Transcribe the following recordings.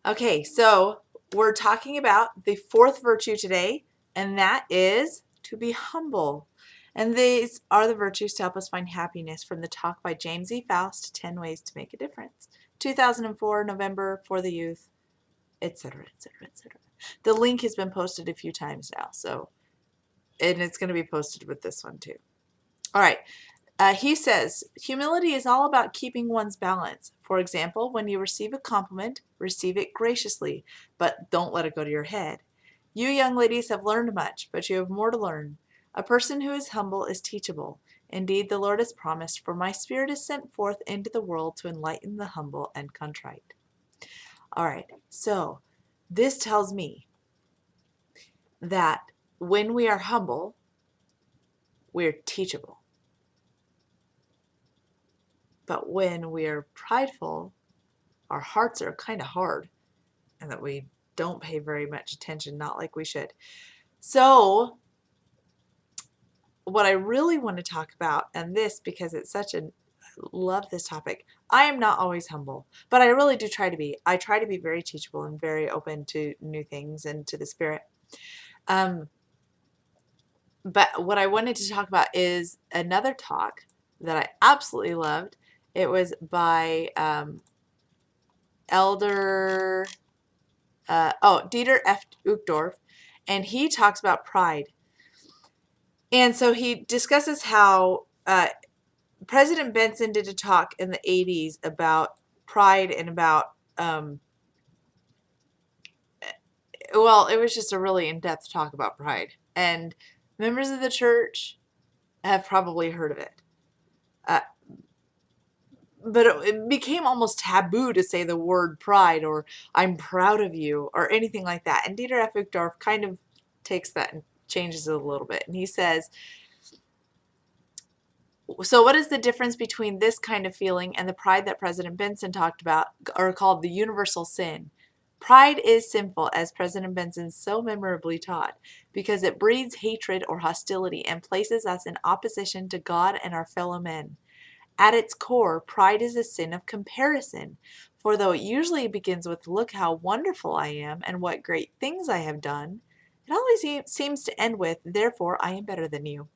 Okay, so we're talking about the fourth virtue today, and that is to be humble. And these are the virtues to help us find happiness from the talk by James E. Faust, 10 Ways to Make a Difference. 2004, November, for the youth, etc., etc., etc. The link has been posted a few times now, and it's going to be posted with this one too. All right. He says, humility is all about keeping one's balance. For example, when you receive a compliment, receive it graciously, but don't let it go to your head. You young ladies have learned much, but you have more to learn. A person who is humble is teachable. Indeed, the Lord has promised, for my Spirit is sent forth into the world to enlighten the humble and contrite. All right, so this tells me that when we are humble, we're teachable. But when we're prideful, our hearts are kind of hard and that we don't pay very much attention, not like we should. So what I really want to talk about, and this because it's such a, love this topic. I am not always humble, but I really do try to be. I try to be very teachable and very open to new things and to the Spirit. But what I wanted to talk about is another talk that I absolutely loved. It was by Elder Dieter F. Uchtdorf, and he talks about pride. And so he discusses how President Benson did a talk in the 80s about pride and about, well, it was just a really in-depth talk about pride. And members of the church have probably heard of it. But it became almost taboo to say the word pride or I'm proud of you or anything like that. And Dieter F. Uchtdorf kind of takes that and changes it a little bit. And he says, so what is the difference between this kind of feeling and the pride that President Benson talked about, or called the universal sin? Pride is sinful, as President Benson so memorably taught, because it breeds hatred or hostility and places us in opposition to God and our fellow men. At its core, pride is a sin of comparison, for though it usually begins with, look how wonderful I am and what great things I have done, it always seems to end with, therefore I am better than you.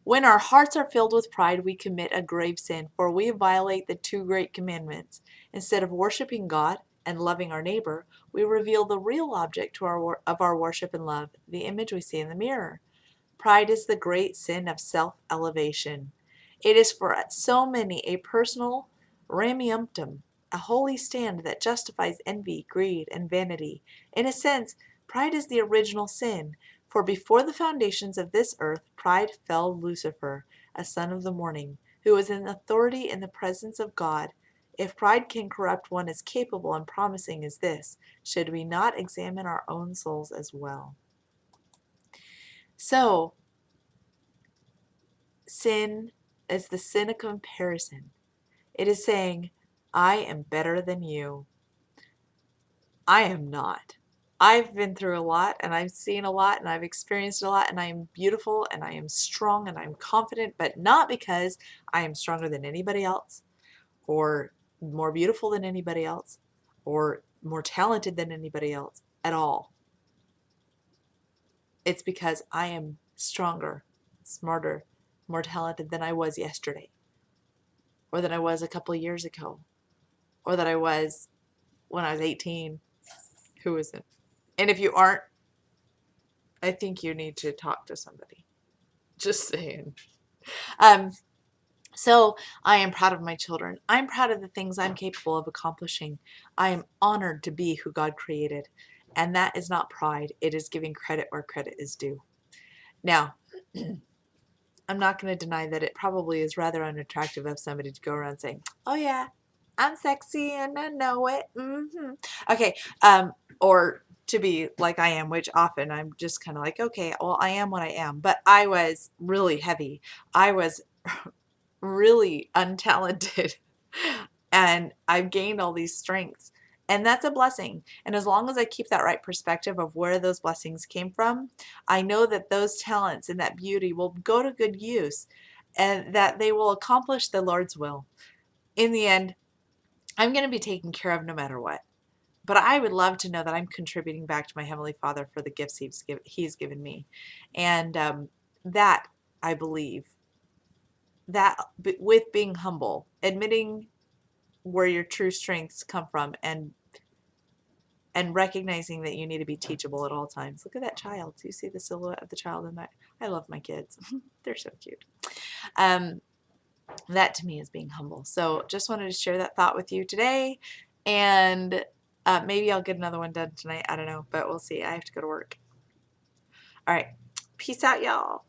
When our hearts are filled with pride, we commit a grave sin, for we violate the two great commandments. Instead of worshiping God and loving our neighbor, we reveal the real object of our worship and love, the image we see in the mirror. Pride is the great sin of self-elevation. It is for so many a personal ramiumptum, a holy stand that justifies envy, greed, and vanity. In a sense, pride is the original sin, for before the foundations of this earth, pride fell Lucifer, a son of the morning, who was in authority in the presence of God. If pride can corrupt one as capable and promising as this, should we not examine our own souls as well? So, sin is the sin of comparison. It is saying, I am better than you. I am not. I've been through a lot and I've seen a lot and I've experienced a lot and I am beautiful and I am strong and I'm confident, but not because I am stronger than anybody else or more beautiful than anybody else or more talented than anybody else at all. It's because I am stronger, smarter, more talented than I was yesterday or than I was a couple of years ago or that I was when I was 18. Who isn't? And if you aren't, I think you need to talk to somebody. Just saying. So I am proud of my children. I'm proud of the things I'm capable of accomplishing. I am honored to be who God created. And that is not pride. It is giving credit where credit is due. Now, I'm not going to deny that it probably is rather unattractive of somebody to go around saying, oh yeah, I'm sexy and I know it. Okay. Or to be like I am, which often I'm just kind of like, okay, well, I am what I am. But I was really heavy. I was really untalented. And I've gained all these strengths. And that's a blessing. And as long as I keep that right perspective of where those blessings came from, I know that those talents and that beauty will go to good use and that they will accomplish the Lord's will. In the end, I'm going to be taken care of no matter what. but I would love to know that I'm contributing back to my Heavenly Father for the gifts He's given me. And that, I believe, that with being humble, admitting where your true strengths come from, and recognizing that you need to be teachable at all times. Look at that child. Do you see the silhouette of the child in that? I love my kids. They're so cute. That to me is being humble. So just wanted to share that thought with you today. And maybe I'll get another one done tonight. I don't know, but we'll see. I have to go to work. All right. Peace out, y'all.